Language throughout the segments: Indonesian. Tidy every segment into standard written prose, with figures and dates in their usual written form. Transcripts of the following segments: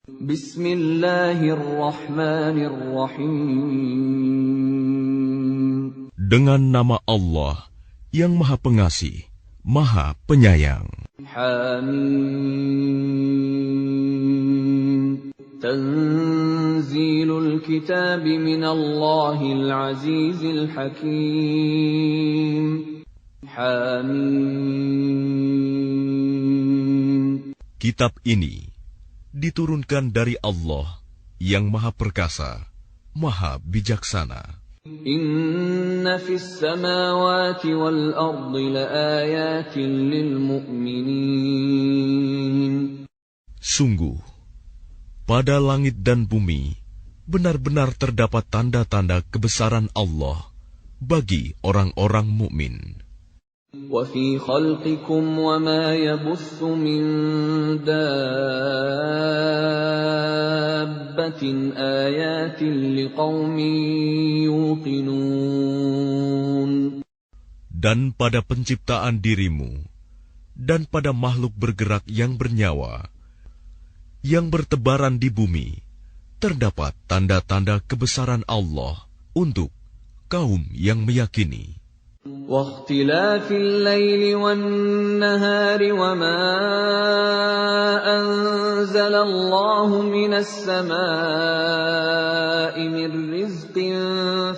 Bismillahirrahmanirrahim. Dengan nama Allah yang Maha Pengasih, Maha Penyayang. Hamim. Tanzilul kitab minallahil azizil hakim. Hamim. Kitab ini diturunkan dari Allah yang Maha Perkasa, Maha Bijaksana. Inna fis samawati wal ardi laayatin lil mu'minin. Sungguh, pada langit dan bumi benar-benar terdapat tanda-tanda kebesaran Allah bagi orang-orang mukmin. Wa fi khalqikum wa ma yabuthu min dabbatin ayatin liqaumin yuqinun. Dan pada penciptaan dirimu dan pada makhluk bergerak yang bernyawa yang bertebaran di bumi terdapat tanda-tanda kebesaran Allah untuk kaum yang meyakini. واختلاف الليل والنهار وما أنزل الله من السماء من رزق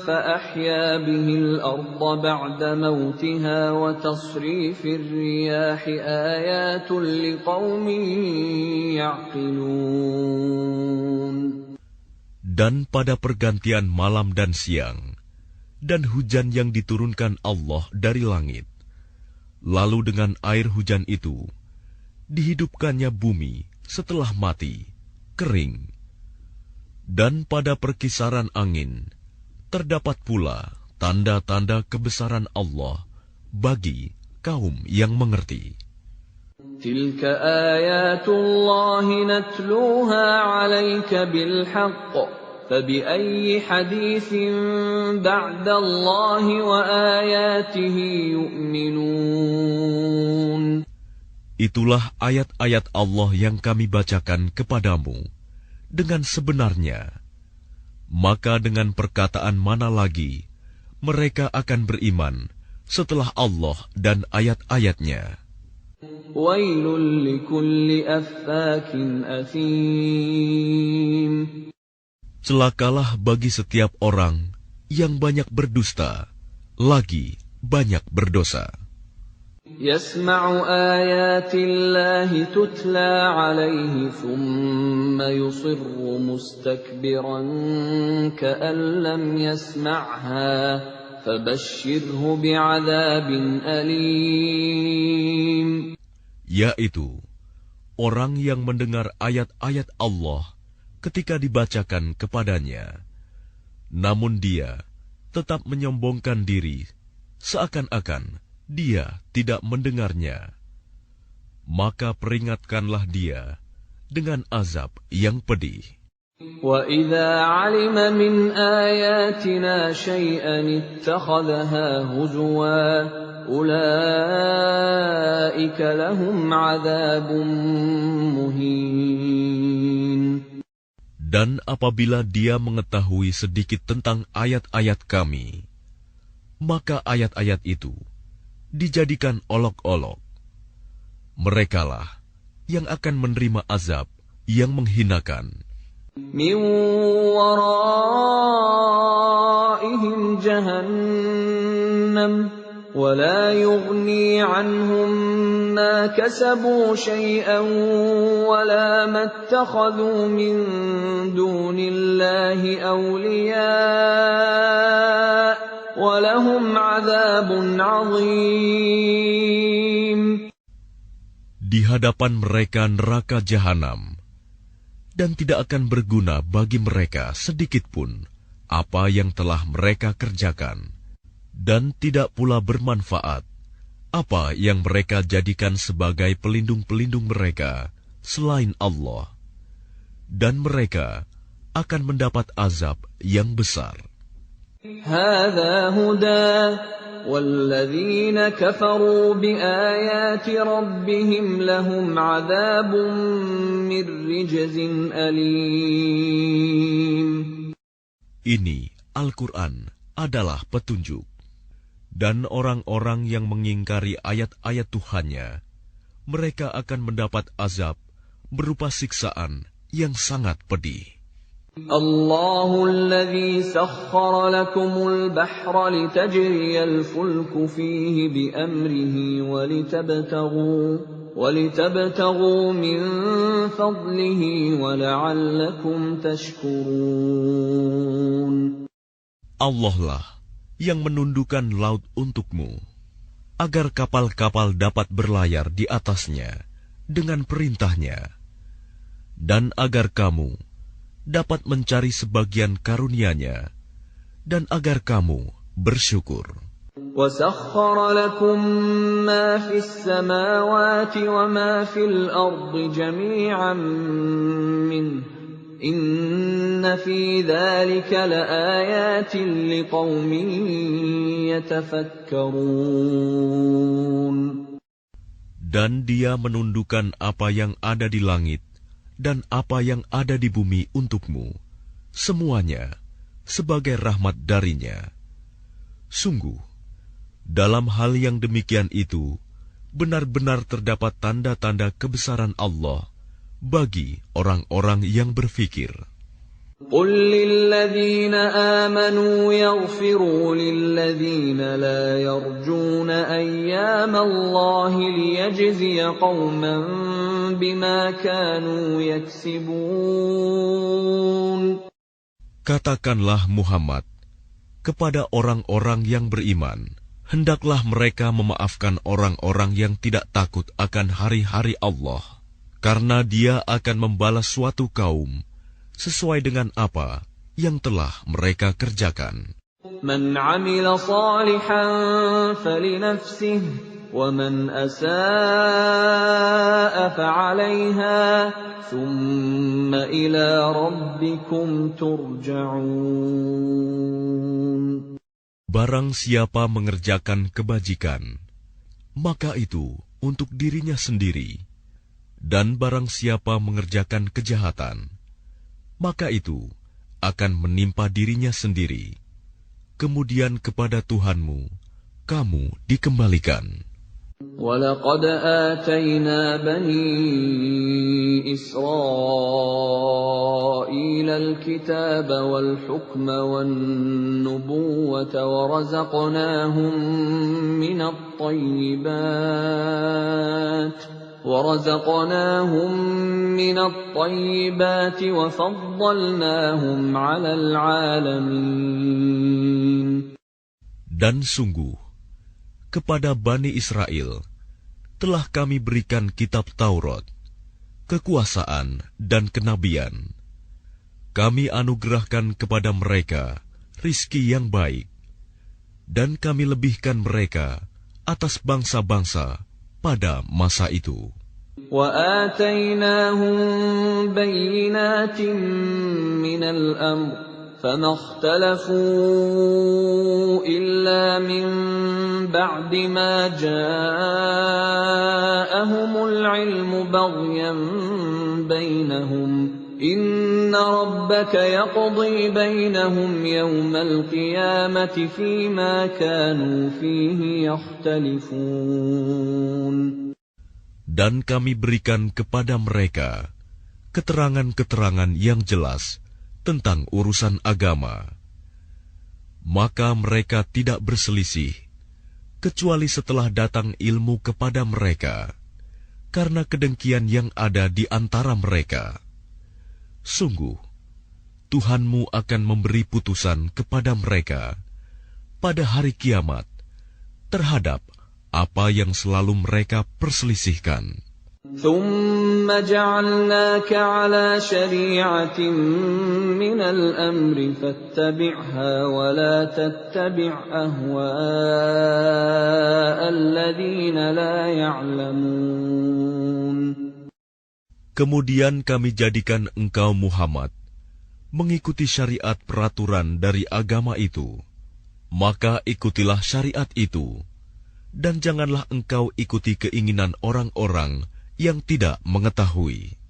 فأحيا به الأرض بعد موتها وتصريف الرياح آيات لقوم يعقلون. Dan pada pergantian malam dan siang dan hujan yang diturunkan Allah dari langit. Lalu dengan air hujan itu, dihidupkannya bumi setelah mati, kering. Dan pada perkisaran angin, terdapat pula tanda-tanda kebesaran Allah bagi kaum yang mengerti. Tilka ayatullahi natluha 'alaika bilhaqq. فَبِأَيِّ حَدِيثٍ بَعْدَ اللَّهِ وَآيَاتِهِ يُؤْمِنُونَ. Itulah ayat-ayat Allah yang kami bacakan kepadamu dengan sebenarnya. Maka dengan perkataan mana lagi mereka akan beriman setelah Allah dan ayat-ayatnya. Wailul likulli affakin athim. Celakalah bagi setiap orang yang banyak berdusta, lagi banyak berdosa. Yasma'u ayatillahi tutla alaihi thumma yusirru mustakbiran ka'an lam yasma'ha fabashshirhu bi'adzabin alim. Yaitu orang yang mendengar ayat-ayat Allah ketika dibacakan kepadanya, namun dia tetap menyombongkan diri, seakan-akan dia tidak mendengarnya. Maka peringatkanlah dia dengan azab yang pedih. وَإِذَا عَلِمَ مِنْ آيَاتِنَا شَيْئًا اتَّخَذَهَا هُزُوًا أُولَئِكَ لَهُمْ عَذَابٌ مُهِينٌ. Dan apabila dia mengetahui sedikit tentang ayat-ayat kami, maka ayat-ayat itu dijadikan olok-olok. Merekalah yang akan menerima azab yang menghinakan. Min waraihim jahannam wa la yughni anhum ma kasabu shay'an wa la mattakhadhu min dunillahi awliya wa lahum 'adzabun 'adzim. Di hadapan mereka neraka jahanam, dan tidak akan berguna bagi mereka sedikitpun apa yang telah mereka kerjakan, dan tidak pula bermanfaat apa yang mereka jadikan sebagai pelindung-pelindung mereka selain Allah, dan mereka akan mendapat azab yang besar. هذا هدى والذين كفروا بآيات ربهم لهم عذاب من رجز أليم. Ini Al-Quran adalah petunjuk, dan orang-orang yang mengingkari ayat-ayat Tuhannya, mereka akan mendapat azab berupa siksaan yang sangat pedih. الله الذي سخر لكم البحر لتجري الفلك فيه بأمره ولتبتغوا من فضله ولعلكم تشكرون. Allah lah yang menundukkan laut untukmu, agar kapal-kapal dapat berlayar di atasnya dengan perintahnya, dan agar kamu dapat mencari sebagian karunia-Nya, dan agar kamu bersyukur. وَسَخَّرَ لَكُم مَّا فِي السَّمَاوَاتِ وَمَا فِي الْأَرْضِ جَمِيعًا مِّنْهُ إِنَّ فِي ذَلِكَ لَآيَاتٍ لِقَوْمٍ يَتَفَكَّرُونَ. Dan Dia menundukkan apa yang ada di langit dan apa yang ada di bumi untukmu, semuanya sebagai rahmat dari-Nya. Sungguh, dalam hal yang demikian itu, benar-benar terdapat tanda-tanda kebesaran Allah bagi orang-orang yang berfikir. قُل لِّلَّذِينَ آمَنُوا يَغْفِرُوا لِلَّذِينَ لَا يَرْجُونَ أَيَّامَ اللَّهِ لِيَجْزِيَ قَوْمًا بِمَا كَانُوا يَكْسِبُونَ. Katakanlah Muhammad kepada orang-orang yang beriman, hendaklah mereka memaafkan orang-orang yang tidak takut akan hari-hari Allah, karena Dia akan membalas suatu kaum sesuai dengan apa yang telah mereka kerjakan. Man 'amila shalihan falinafsihi wa man asaa'a fa'alayha thumma ila rabbikum turja'un. Barang siapa mengerjakan kebajikan, maka itu untuk dirinya sendiri, dan barang siapa mengerjakan kejahatan, maka itu akan menimpa dirinya sendiri. Kemudian kepada Tuhanmu kamu dikembalikan. وَلَقَدْ آتَيْنَا بَنِي إِسْرَائِيلَ الْكِتَابَ وَالْحُكْمَ وَالنُّبُوَّةَ وَرَزَقْنَاهُم مِّنَ الطَّيِّبَاتِ وَفَضَّلْنَاهُمْ عَلَى الْعَالَمِينَ. Dan sungguh, kepada Bani Israel telah kami berikan kitab Taurat, kekuasaan dan kenabian. Kami anugerahkan kepada mereka rizki yang baik, dan kami lebihkan mereka atas bangsa-bangsa pada masa itu. وَآتَيْنَاهُمْ بَيِّنَاتٍ مِّنَ الْأَمْرِ فَمَا اخْتَلَفُوا إِلَّا مِن بَعْدِ مَا جَاءَهُمُ الْعِلْمُ بَغْيًا بَيْنَهُمْ إِنَّ رَبَّكَ يَقْضِي بَيْنَهُمْ يَوْمَ الْقِيَامَةِ فِيمَا كَانُوا فِيهِ يَخْتَلِفُونَ. Dan kami berikan kepada mereka keterangan-keterangan yang jelas tentang urusan agama. Maka mereka tidak berselisih, kecuali setelah datang ilmu kepada mereka, karena kedengkian yang ada di antara mereka. Sungguh, Tuhanmu akan memberi putusan kepada mereka pada hari kiamat terhadap apa yang selalu mereka perselisihkan. ثُمَّ جَعَلْنَاكَ عَلَى شَرِيعَةٍ مِّنَ الْأَمْرِ فَاتَّبِعْهَا وَلَا تَتَّبِعْ أَهْوَاءَ الَّذِينَ لَا يَعْلَمُونَ. Kemudian kami jadikan engkau Muhammad mengikuti syariat peraturan dari agama itu, Maka ikutilah syariat itu, dan janganlah engkau ikuti keinginan orang-orang yang tidak mengetahui.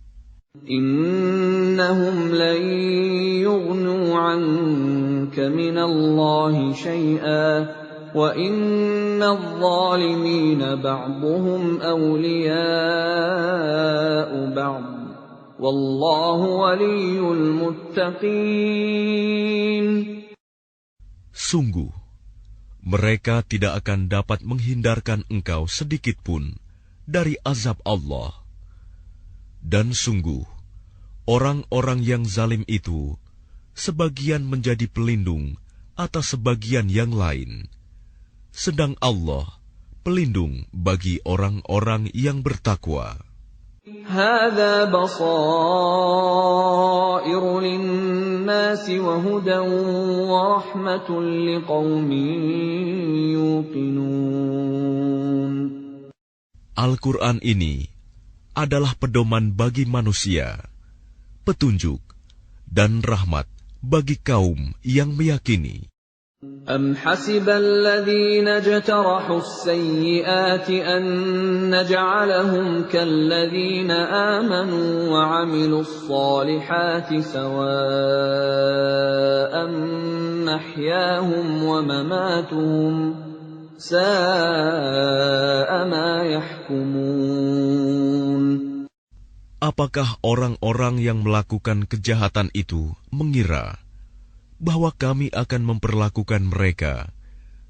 Innahum lan yughnu 'anka minallahi syai'an wa innadh dhalimina ba'dhuhum awliya'u ba'd wallahu waliyyul muttaqin. Sungguh, mereka tidak akan dapat menghindarkan engkau sedikit pun dari azab Allah. Dan sungguh, orang-orang yang zalim itu sebagian menjadi pelindung atas sebagian yang lain, sedang Allah pelindung bagi orang-orang yang bertakwa. Hadza basairu lin-nasi wa hudan wa rahmatun liqaumin yuqinun. Al-Quran ini adalah pedoman bagi manusia, petunjuk, dan rahmat bagi kaum yang meyakini. Am hasibal ladzina jtarahu as-sayyi'ati an naj'alahum kalladzina amanu wa 'amilus salihati sawa'an mahyahum wa mamatuhum sa'a ma yahkumun. Apakah orang-orang yang melakukan kejahatan itu mengira bahwa kami akan memperlakukan mereka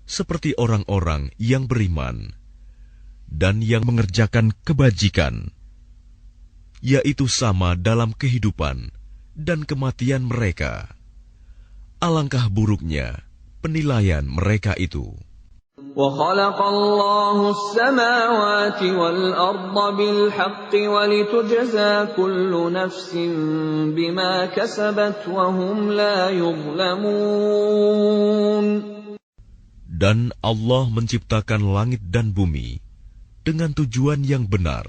seperti orang-orang yang beriman dan yang mengerjakan kebajikan, yaitu sama dalam kehidupan dan kematian mereka? Alangkah buruknya penilaian mereka itu. وَخَلَقَ اللَّهُ السَّمَاوَاتِ وَالْأَرْضَ بِالْحَقِّ وَلِتُجْزَى كُلُّ نَفْسٍ بِمَا كَسَبَتْ وَهُمْ لَا يُظْلَمُونَ. Dan Allah menciptakan langit dan bumi dengan tujuan yang benar,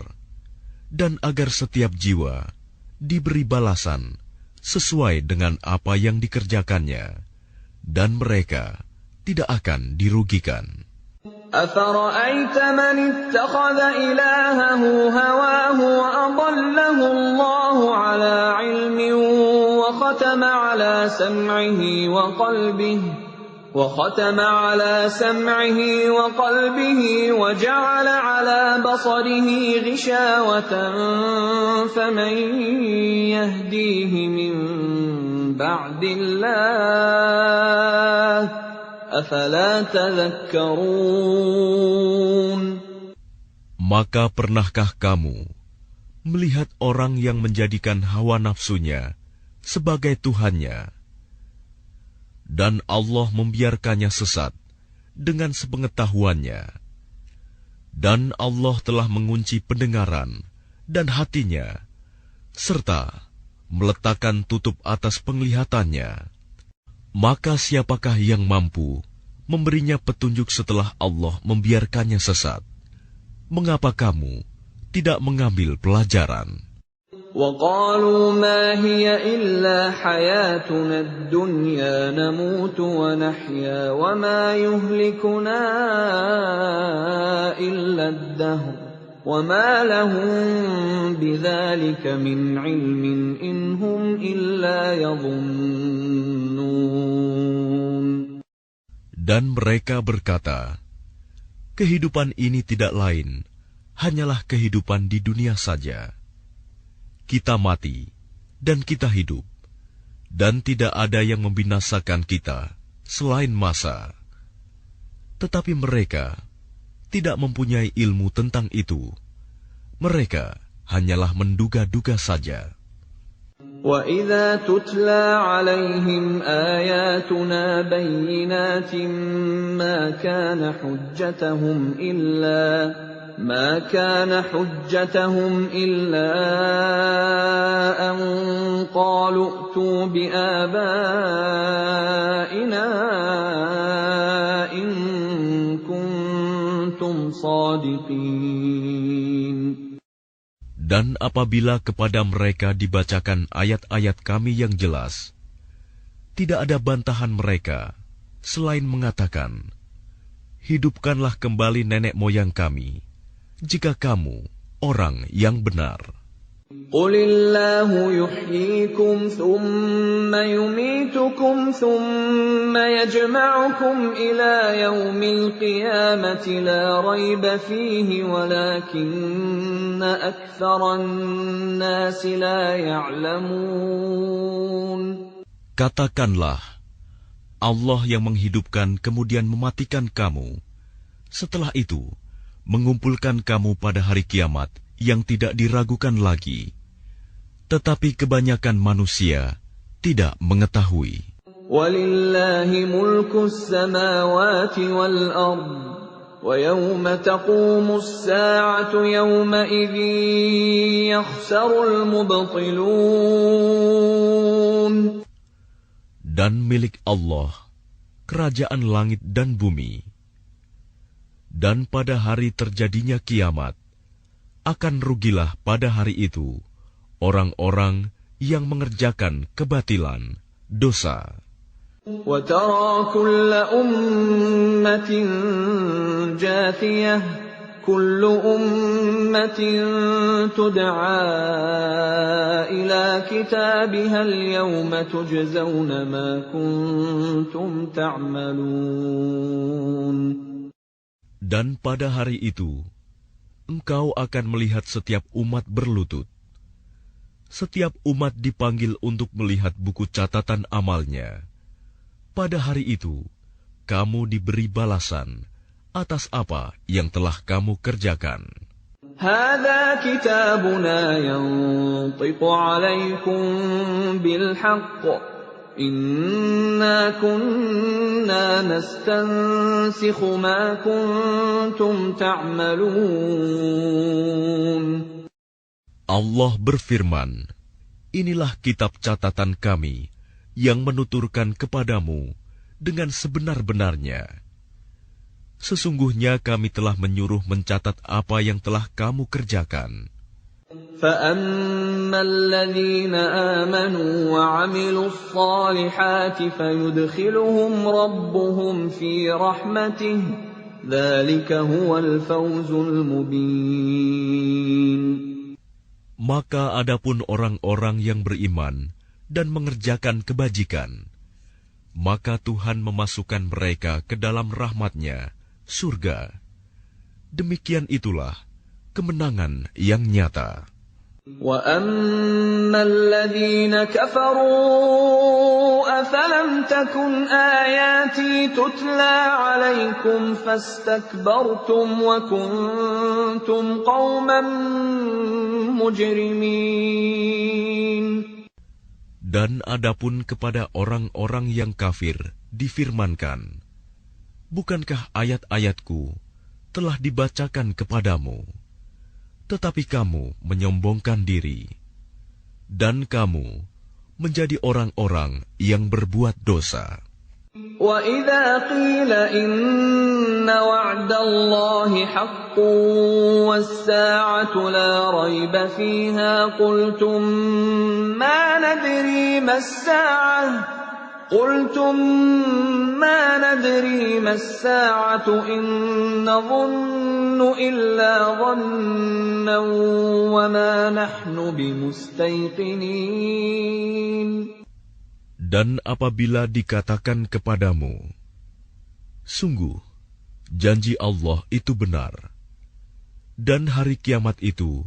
dan agar setiap jiwa diberi balasan sesuai dengan apa yang dikerjakannya, dan mereka tidak akan dirugikan. أَفَرَأَيْتَ مَنِ اتَّخَذَ إِلَٰهَهُ هَوَاهُ وَأَضَلَّهُ اللَّهُ عَلَىٰ عِلْمٍ وَخَتَمَ عَلَىٰ سَمْعِهِ وَقَلْبِهِ وَجَعَلَ عَلَىٰ بَصَرِهِ غِشَاوَةً فَمَن يَهْدِيهِ مِن بَعْدِ اللَّهِ أَفَلَا تَذَكَّرُونَ. Maka pernahkah kamu melihat orang yang menjadikan hawa nafsunya sebagai Tuhannya, dan Allah membiarkannya sesat dengan sepengetahuannya, dan Allah telah mengunci pendengaran dan hatinya, serta meletakkan tutup atas penglihatannya? Maka siapakah yang mampu memberinya petunjuk setelah Allah membiarkannya sesat? Mengapa kamu tidak mengambil pelajaran? وَقَالُوا مَا هِيَ إِلَّا حَيَاتُنَا الدُّنْيَا نَمُوتُ وَنَحْيَا وَمَا يُهْلِكُنَا إِلَّا الدَّهْرُ وَمَا لَهُم بِذَلِكَ مِنْ عِلْمٍ إِنْ هُمْ إِلَّا يَظُنُّونَ. Dan mereka berkata, kehidupan ini tidak lain, hanyalah kehidupan di dunia saja. Kita mati, dan kita hidup, dan tidak ada yang membinasakan kita selain masa. Tetapi mereka tidak mempunyai ilmu tentang itu. Mereka hanyalah menduga-duga saja. وَإِذَا تُتْلَى عَلَيْهِمْ آيَاتُنَا بَيِّنَاتٍ مَا كَانَ حُجَّتَهُمْ إِلَّا أَن قَالُوا ائْتُوا بِآبَائِنَا إِن كُنتُمْ صَادِقِينَ. Dan apabila kepada mereka dibacakan ayat-ayat kami yang jelas, tidak ada bantahan mereka selain mengatakan, hidupkanlah kembali nenek moyang kami, jika kamu orang yang benar. Qulillahu yuhyikum thumma yumitukum thumma yajma'ukum ila yaumil qiyamati la rayba fihi walakinna aktsaran nasi la ya'lamun. Katakanlah, Allah yang menghidupkan kemudian mematikan kamu, setelah itu mengumpulkan kamu pada hari kiamat yang tidak diragukan lagi. Tetapi kebanyakan manusia tidak mengetahui. Walillahi mulkus samawati wal ard, wa yawma taqumus sa'atu yawma idzin yakhsarul mubtilun. Dan milik Allah, kerajaan langit dan bumi. Dan pada hari terjadinya kiamat, akan rugilah pada hari itu orang-orang yang mengerjakan kebatilan, dosa. وَتَرَى كُلَّ أُمَّةٍ جَاثِيَةً كُلُّ أُمَّةٍ تُدْعَى إِلَى كِتَابِهَا الْيَوْمَ تُجْزَوْنَ مَا كُنتُمْ تَعْمَلُونَ. Dan pada hari itu, engkau akan melihat setiap umat berlutut. Setiap umat dipanggil untuk melihat buku catatan amalnya. Pada hari itu, kamu diberi balasan atas apa yang telah kamu kerjakan. هَذَا كِتَابُنَا يَنطِقُ عَلَيْكُمْ بِالْحَقِّ إِنَّا كُنَّا نَسْتَنسِخُ مَا كُنتُمْ تَعْمَلُونَ. Allah berfirman, inilah kitab catatan kami yang menuturkan kepadamu dengan sebenar-benarnya. Sesungguhnya kami telah menyuruh mencatat apa yang telah kamu kerjakan. فَأَمَّا الَّذِينَ آمَنُوا وَعَمِلُوا الصَّالِحَاتِ فَيُدْخِلُهُمْ رَبُّهُمْ فِي رَحْمَتِهِ ذَلِكَ هُوَ الْفَوْزُ الْمُبِينُ. Maka adapun orang-orang yang beriman dan mengerjakan kebajikan, maka Tuhan memasukkan mereka ke dalam rahmat-Nya, surga. Demikian itulah kemenangan yang nyata. وَأَمَّا الَّذِينَ كَفَرُوا أَفَلَمْ تَكُنْ آيَاتِي تُتْلَى عَلَيْكُمْ فَاسْتَكْبَرْتُمْ وَكُنْتُمْ قَوْمًا مُجْرِمِينَ. Dan adapun kepada orang-orang yang kafir difirmankan, bukankah ayat-ayatku telah dibacakan kepadamu, tetapi kamu menyombongkan diri, dan kamu menjadi orang-orang yang berbuat dosa. وَإِذَا قِيلَ إِنَّ وَعْدَ اللَّهِ حَقٌّ وَالسَّاعَةُ لَا رَيْبَ فِيهَا قُلْتُم مَّا نَدْرِي مَا السَّاعَةُ إِن نَّظُنُّ إِلَّا ظَنًّا وَمَا نَحْنُ بِمُسْتَيْقِنِينَ. Dan apabila dikatakan kepadamu, sungguh, janji Allah itu benar, dan hari kiamat itu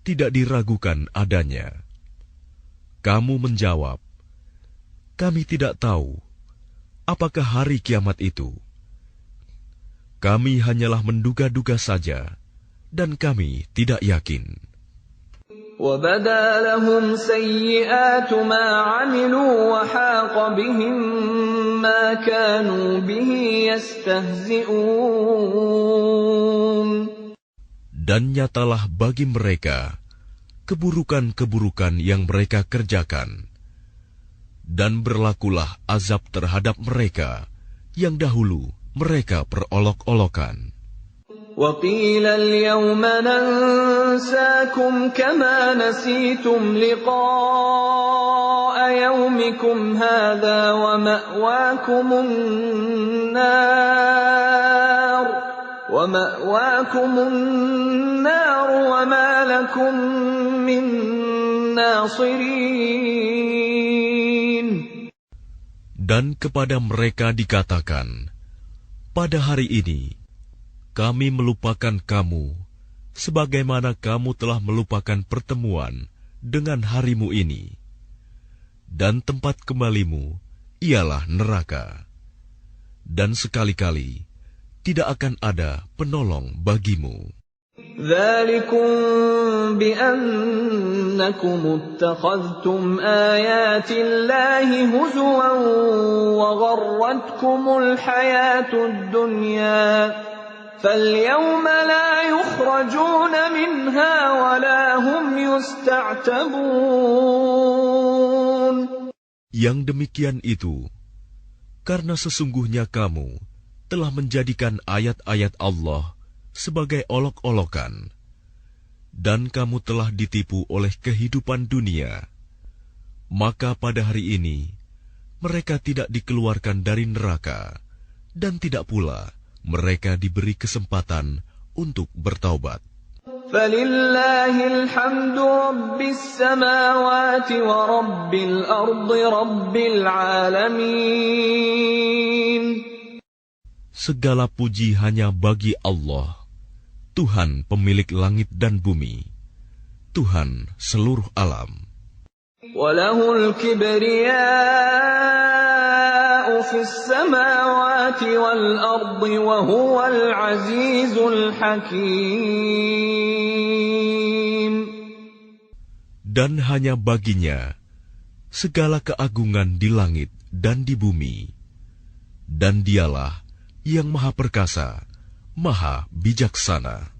tidak diragukan adanya. Kamu menjawab, kami tidak tahu apakah hari kiamat itu. Kami hanyalah menduga-duga saja, dan kami tidak yakin. وَبَدَا لَهُمْ سَيِّئَاتُ مَا عَمِلُوا وَحَاقَ بِهِم مَّا كَانُوا بِهِ يَسْتَهْزِئُونَ. Dan nyatalah bagi mereka keburukan-keburukan yang mereka kerjakan, dan berlakulah azab terhadap mereka yang dahulu mereka perolok-olokan. وَقِيلَ الْيَوْمَ نَنسَاكُمْ كَمَا نَسِيتُمْ لِقَاءَ يَوْمِكُمْ يومكم هذا ومأواكم النار وما لكم من ناصرين. Dan kepada mereka dikatakan, pada hari ini kami melupakan kamu sebagaimana kamu telah melupakan pertemuan dengan harimu ini, dan tempat kembalimu ialah neraka, dan sekali-kali tidak akan ada penolong bagimu. ذَلِكُمْ بِأَنَّكُمُ اتَّخَذْتُمْ آيَاتِ اللَّهِ هُزُوًا وَغَرَّتْكُمُ الْحَيَاةُ الدُّنْيَا فَالْيَوْمَ لَا يُخْرَجُونَ مِنْهَا وَلَا هُمْ يُسْتَعْتَبُونَ. Yang demikian itu, karena sesungguhnya kamu telah menjadikan ayat-ayat Allah sebagai olok-olokan, dan kamu telah ditipu oleh kehidupan dunia, maka pada hari ini mereka tidak dikeluarkan dari neraka, dan tidak pula mereka diberi kesempatan untuk bertaubat. فَلِلَّهِ الْحَمْدُ رَبِّ السَّمَاوَاتِ وَرَبِّ الْأَرْضِ رَبِّ الْعَالَمِينَ. Segala puji hanya bagi Allah, Tuhan pemilik langit dan bumi, Tuhan seluruh alam. وَلَهُ الْكِبْرِيَاءُ فِي السَّمَاوَاتِ وَالْأَرْضِ وَهُوَ الْعَزِيزُ الْحَكِيمُ. Dan hanya baginya segala keagungan di langit dan di bumi, dan dialah yang maha perkasa, maha bijaksana.